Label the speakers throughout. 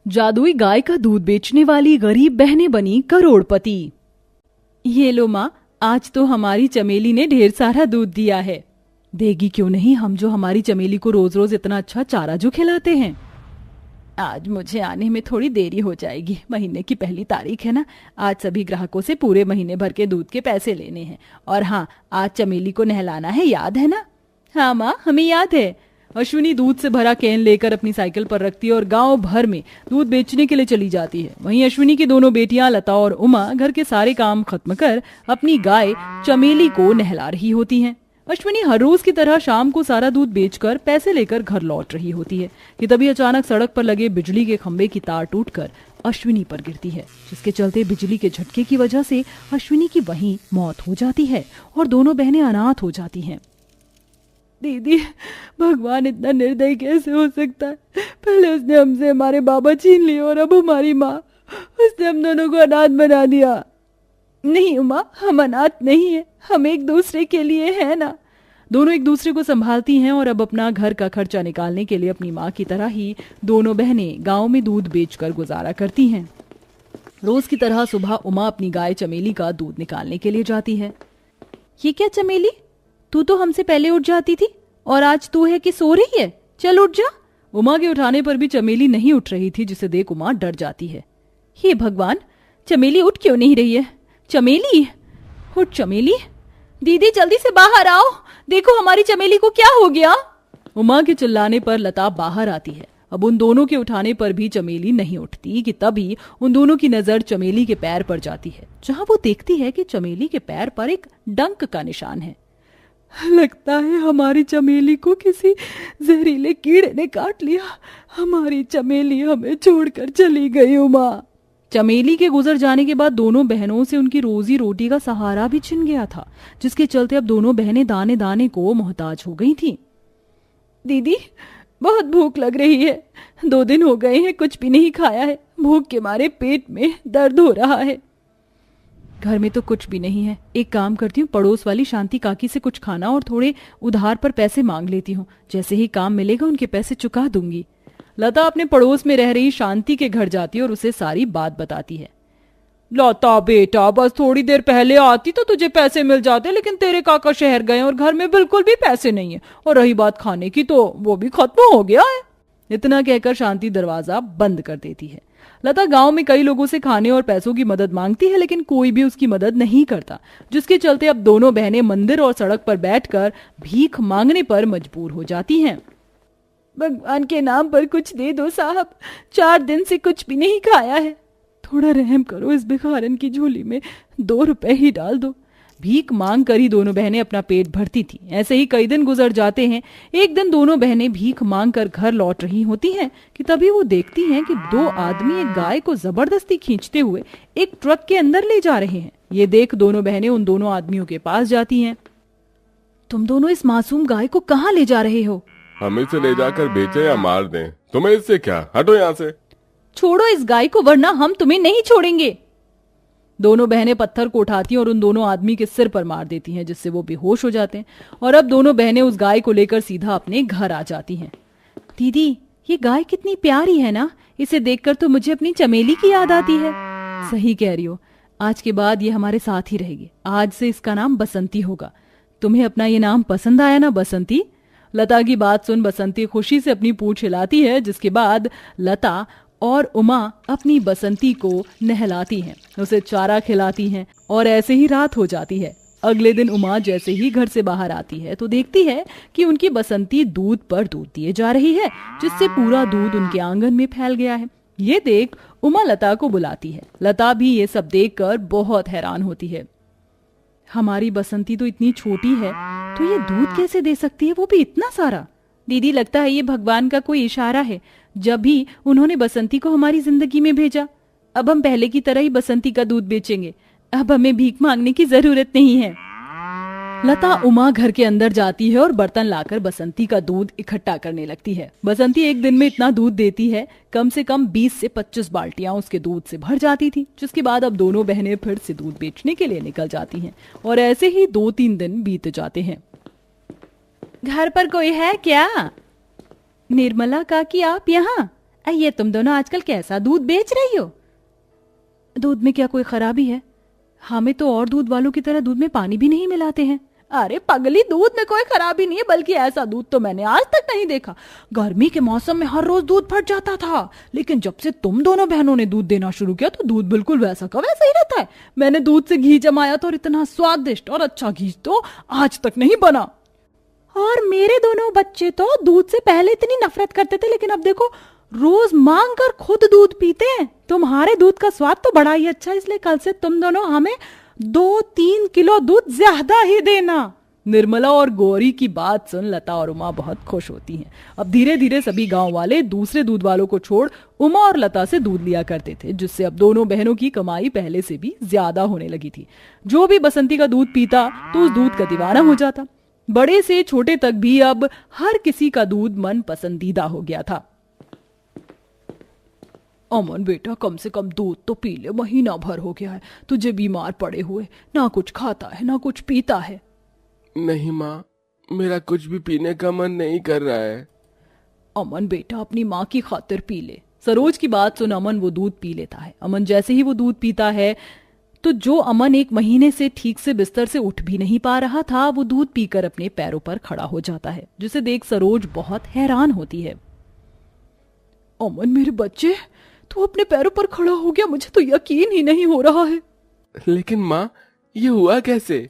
Speaker 1: जादुई गाय का दूध बेचने वाली गरीब बहनें बनी करोड़पति। ये लो माँ, आज तो हमारी चमेली ने ढेर सारा दूध दिया है। देगी क्यों नहीं, हम जो हमारी चमेली को रोज रोज इतना अच्छा चारा जो खिलाते हैं। आज मुझे आने में थोड़ी देरी हो जाएगी, महीने की पहली तारीख है ना। आज सभी ग्राहकों से पूरे महीने भर के दूध के पैसे लेने हैं। और हाँ, आज चमेली को नहलाना है, याद है ना? हाँ माँ, हमें याद है। अश्विनी दूध से भरा कैन लेकर अपनी साइकिल पर रखती है और गांव भर में दूध बेचने के लिए चली जाती है। वहीं अश्विनी की दोनों बेटियां लता और उमा घर के सारे काम खत्म कर अपनी गाय चमेली को नहला रही होती हैं। अश्विनी हर रोज की तरह शाम को सारा दूध बेचकर पैसे लेकर घर लौट रही होती है कि तभी अचानक सड़क पर लगे बिजली के खंभे की तार टूटकर अश्विनी पर गिरती है, जिसके चलते बिजली के झटके की वजह से अश्विनी की वहीं मौत हो जाती है और दोनों बहनें अनाथ हो जाती हैं। दीदी, भगवान इतना निर्दयी कैसे हो सकता है? पहले उसने हमसे हमारे बाबा छीन लिए और अब हमारी माँ, उसने हम दोनों को अनाथ बना दिया। नहीं उमा, हम अनाथ नहीं है, हम एक दूसरे के लिए है ना। दोनों एक दूसरे को संभालती हैं और अब अपना घर का खर्चा निकालने के लिए अपनी माँ की तरह ही दोनों बहनें गांव में दूध बेचकर गुजारा करती हैं। रोज की तरह सुबह उमा अपनी गाय चमेली का दूध निकालने के लिए जाती है। ये क्या चमेली, तू तो हमसे पहले उठ जाती थी और आज तू है कि सो रही है? चल उठ जा। उमा के उठाने पर भी चमेली नहीं उठ रही थी, जिसे देख उमा डर जाती है। हे भगवान, चमेली उठ क्यों नहीं रही है? चमेली उठ, चमेली। दीदी जल्दी से बाहर आओ, देखो हमारी चमेली को क्या हो गया। उमा के चिल्लाने पर लता बाहर आती है। अब उन दोनों के उठाने पर भी चमेली नहीं उठती कि तभी उन दोनों की नजर चमेली के पैर पर जाती है, जहां वो देखती है कि चमेली के पैर पर एक डंक का निशान है। लगता है हमारी चमेली को किसी जहरीले कीड़े ने काट लिया। हमारी चमेली हमें छोड़कर चली गई। उमा, चमेली के गुजर जाने के बाद दोनों बहनों से उनकी रोजी रोटी का सहारा भी छिन गया था, जिसके चलते अब दोनों बहनें दाने दाने को मोहताज हो गई थीं। दीदी, बहुत भूख लग रही है, 2 दिन हो गए हैं कुछ भी नहीं खाया है। भूख के मारे पेट में दर्द हो रहा है। घर में तो कुछ भी नहीं है, एक काम करती हूँ, पड़ोस वाली शांति काकी से कुछ खाना और थोड़े उधार पर पैसे मांग लेती हूँ। जैसे ही काम मिलेगा उनके पैसे चुका दूंगी। लता अपने पड़ोस में रह रही शांति के घर जाती है और उसे सारी बात बताती है। लता बेटा, बस थोड़ी देर पहले आती तो तुझे पैसे मिल जाते, लेकिन तेरे काका शहर गए और घर में बिल्कुल भी पैसे नहीं है। और रही बात खाने की, तो वो भी खत्म हो गया है। इतना कहकर शांति दरवाजा बंद कर देती है। लता गांव में कई लोगों से खाने और पैसों की मदद मांगती है, लेकिन कोई भी उसकी मदद नहीं करता, जिसके चलते अब दोनों बहनें मंदिर और सड़क पर बैठकर भीख मांगने पर मजबूर हो जाती हैं। भगवान के नाम पर कुछ दे दो साहब, 4 दिन से कुछ भी नहीं खाया है। थोड़ा रहम करो, इस भिखारन की झोली में 2 रुपए ही डाल दो। भीख मांग कर ही दोनों बहनें अपना पेट भरती थी। ऐसे ही कई दिन गुजर जाते हैं। एक दिन दोनों बहनें भीख मांग कर घर लौट रही होती हैं कि तभी वो देखती हैं कि 2 आदमी एक गाय को जबरदस्ती खींचते हुए एक ट्रक के अंदर ले जा रहे हैं। ये देख दोनों बहनें उन दोनों आदमियों के पास जाती हैं। तुम दोनों इस मासूम गाय को कहाँ ले जा रहे हो?
Speaker 2: हम इसे ले जाकर बेचे या मार दें, तुम्हें इससे क्या? हटो यहाँ से।
Speaker 1: छोड़ो इस गाय को, वरना हम तुम्हें नहीं छोड़ेंगे। दोनों बहनें पत्थर को उठाती हैं और उन दोनों आदमी के सिर पर मार देती हैं, जिससे वो बेहोश हो जाते हैं। और अब दोनों बहनें उस गाय को लेकर सीधा अपने घर आ जाती हैं। दीदी, ये गाय कितनी प्यारी है ना, इसे देखकर तो मुझे अपनी चमेली की याद आती है। सही कह रही हो, आज के बाद ये हमारे साथ ही रहेगी। आज से इसका नाम बसंती होगा। तुम्हें अपना ये नाम पसंद आया ना, बसंती? लता की बात सुन बसंती खुशी से अपनी पूंछ हिलाती है, जिसके बाद लता और उमा अपनी बसंती को नहलाती हैं, उसे चारा खिलाती हैं और ऐसे ही रात हो जाती है। अगले दिन उमा जैसे ही घर से बाहर आती है तो देखती है कि उनकी बसंती दूध पर दूध दिए जा रही है, जिससे पूरा दूध उनके आंगन में फैल गया है। ये देख उमा लता को बुलाती है। लता भी ये सब देखकर बहुत हैरान होती है। हमारी बसंती तो इतनी छोटी है, तो ये दूध कैसे दे सकती है, वो भी इतना सारा? दीदी, लगता है ये भगवान का कोई इशारा है, जब भी उन्होंने बसंती को हमारी जिंदगी में भेजा। अब हम पहले की तरह ही बसंती का दूध बेचेंगे, अब हमें भीख मांगने की जरूरत नहीं है। लता उमा घर के अंदर जाती है और बर्तन लाकर बसंती का दूध इकट्ठा करने लगती है। बसंती एक दिन में इतना दूध देती है, कम से कम 20 से 25 बाल्टियां उसके दूध से भर जाती थी, जिसके बाद अब दोनों बहनें फिर से दूध बेचने के लिए निकल जाती हैं और ऐसे ही 2-3 दिन बीत जाते हैं। घर पर कोई है क्या? निर्मला काकी, आप यहाँ? ये तुम दोनों आजकल कैसा दूध बेच रही हो? दूध में क्या कोई खराबी है? हमें तो और दूध वालों की तरह दूध में पानी भी नहीं मिलाते हैं। अरे पगली, दूध में कोई खराबी नहीं है, बल्कि ऐसा दूध तो मैंने आज तक नहीं देखा। गर्मी के मौसम में हर रोज दूध फट जाता था, लेकिन जब से तुम दोनों बहनों ने दूध देना शुरू किया तो दूध बिल्कुल वैसा का वैसा ही रहता है। मैंने दूध से घी जमाया था और इतना स्वादिष्ट और अच्छा घी तो आज तक नहीं बना। और मेरे दोनों बच्चे तो दूध से पहले इतनी नफरत करते थे, लेकिन अब देखो रोज मांग कर खुद दूध पीते हैं। तुम्हारे दूध का स्वाद तो बड़ा ही अच्छा है, इसलिए कल से तुम दोनों हमें 2-3 किलो दूध ज्यादा ही देना। निर्मला और गौरी की बात सुन लता और उमा बहुत खुश होती हैं। अब धीरे धीरे सभी गांव वाले दूसरे दूध वालों को छोड़ उमा और लता से दूध लिया करते थे, जिससे अब दोनों बहनों की कमाई पहले से भी ज्यादा होने लगी थी। जो भी बसंती का दूध पीता तो उस दूध का दीवाना हो जाता। बड़े से छोटे तक भी अब हर किसी का दूध मन पसंदीदा हो गया था। अमन बेटा, कम से कम दूध तो पी ले, महीना भर हो गया है तुझे बीमार पड़े हुए, ना कुछ खाता है ना कुछ पीता है।
Speaker 2: नहीं माँ, मेरा कुछ भी पीने का मन नहीं कर रहा है।
Speaker 1: अमन बेटा, अपनी माँ की खातिर पी ले। सरोज की बात सुन अमन वो दूध पी लेता है। अमन जैसे ही वो दूध पीता है तो जो अमन 1 महीने से ठीक से बिस्तर से उठ भी नहीं पा रहा था, वो दूध पीकर अपने पैरों पर खड़ा हो जाता है, जिसे देख सरोज बहुत हैरान होती है। अमन मेरे बच्चे, तू अपने पैरों पर खड़ा हो गया, मुझे तो यकीन ही नहीं हो रहा है।
Speaker 2: लेकिन माँ, ये हुआ कैसे?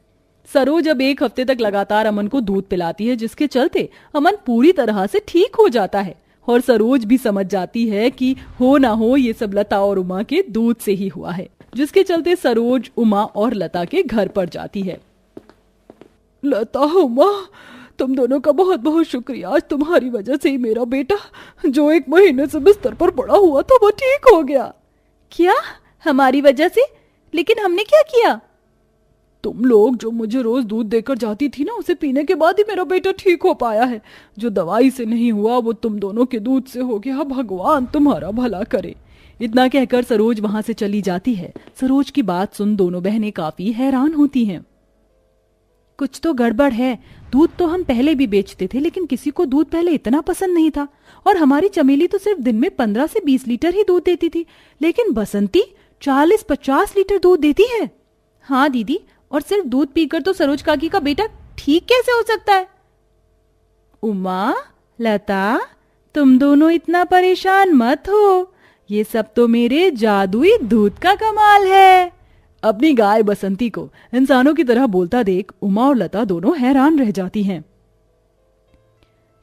Speaker 1: सरोज अब 1 हफ्ते तक लगातार अमन को दूध पिलाती है, जिसके चलते अमन पूरी तरह से ठीक हो जाता है। और सरोज भी समझ जाती है कि हो ना हो ये सब लता और उमा के दूध से ही हुआ है, जिसके चलते सरोज उमा और लता के घर पर जाती है। लता, उमा, तुम दोनों का बहुत बहुत शुक्रिया। आज तुम्हारी वजह से ही मेरा बेटा, जो 1 महीने से बिस्तर पर पड़ा हुआ था, वो ठीक हो गया। क्या? हमारी वजह से? लेकिन हमने क्या किया? तुम लोग जो मुझे रोज दूध देकर जाती थी ना, उसे पीने के बाद ही मेरा बेटा ठीक हो पाया है। जो दवाई से नहीं हुआ वो तुम दोनों के दूध से हो गया। भगवान तुम्हारा भला करे। इतना कहकर सरोज वहां से चली जाती है। सरोज की बात सुन दोनों बहनें काफी हैरान होती हैं। कुछ तो गड़बड़ है। दूध तो हम पहले भी बेचते थे, लेकिन किसी को दूध पहले इतना पसंद नहीं था। और हमारी चमेली तो सिर्फ दिन में 15 से 20 लीटर ही दूध देती थी, लेकिन बसंती 40-50 लीटर दूध देती है। हाँ दीदी, और सिर्फ दूध पीकर तो सरोज काकी का बेटा ठीक कैसे हो सकता है? उमा, लता, तुम दोनों इतना परेशान मत हो। ये सब तो मेरे जादुई दूध का कमाल है। अपनी गाय बसंती को इंसानों की तरह बोलता देख उमा और लता दोनों हैरान रह जाती हैं।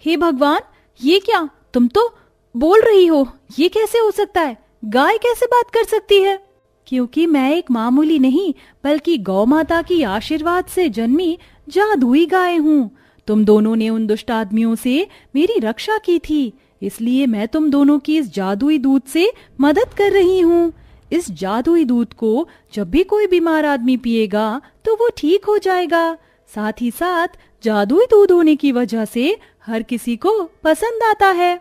Speaker 1: हे भगवान, ये क्या? तुम तो बोल रही हो, ये कैसे हो सकता है? गाय कैसे बात कर सकती है? क्योंकि मैं एक मामूली नहीं, बल्कि गौ माता की आशीर्वाद से जन्मी जादुई गाय हूँ। तुम दोनों ने उन दुष्ट आदमियों से मेरी रक्षा की थी, इसलिए मैं तुम दोनों की इस जादुई दूध से मदद कर रही हूँ। इस जादुई दूध को जब भी कोई बीमार आदमी पिएगा तो वो ठीक हो जाएगा। साथ ही साथ जादुई दूध होने की वजह से हर किसी को पसंद आता है।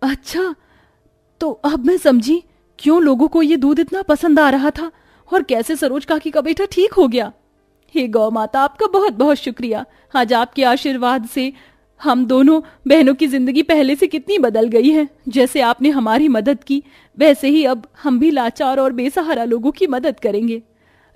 Speaker 1: अच्छा, तो अब मैं समझी क्यों लोगों को ये दूध इतना पसंद आ रहा था और कैसे सरोज काकी का बेटा ठीक हो गया। हे गौ माता, आपका बहुत बहुत शुक्रिया। आज आपके आशीर्वाद से हम दोनों बहनों की जिंदगी पहले से कितनी बदल गई है। जैसे आपने हमारी मदद की, वैसे ही अब हम भी लाचार और बेसहारा लोगों की मदद करेंगे।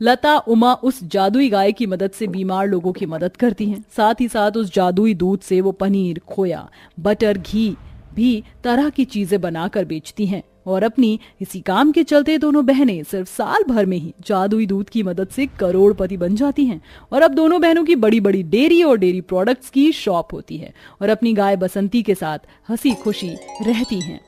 Speaker 1: लता उमा उस जादुई गाय की मदद से बीमार लोगों की मदद करती हैं। साथ ही साथ उस जादुई दूध से वो पनीर, खोया, बटर, घी भी तरह की चीजें बनाकर बेचती हैं। और अपनी इसी काम के चलते दोनों बहनें सिर्फ साल भर में ही जादुई दूध की मदद से करोड़पति बन जाती हैं। और अब दोनों बहनों की बड़ी बड़ी डेयरी और डेयरी प्रोडक्ट्स की शॉप होती है और अपनी गाय बसंती के साथ हंसी खुशी रहती हैं।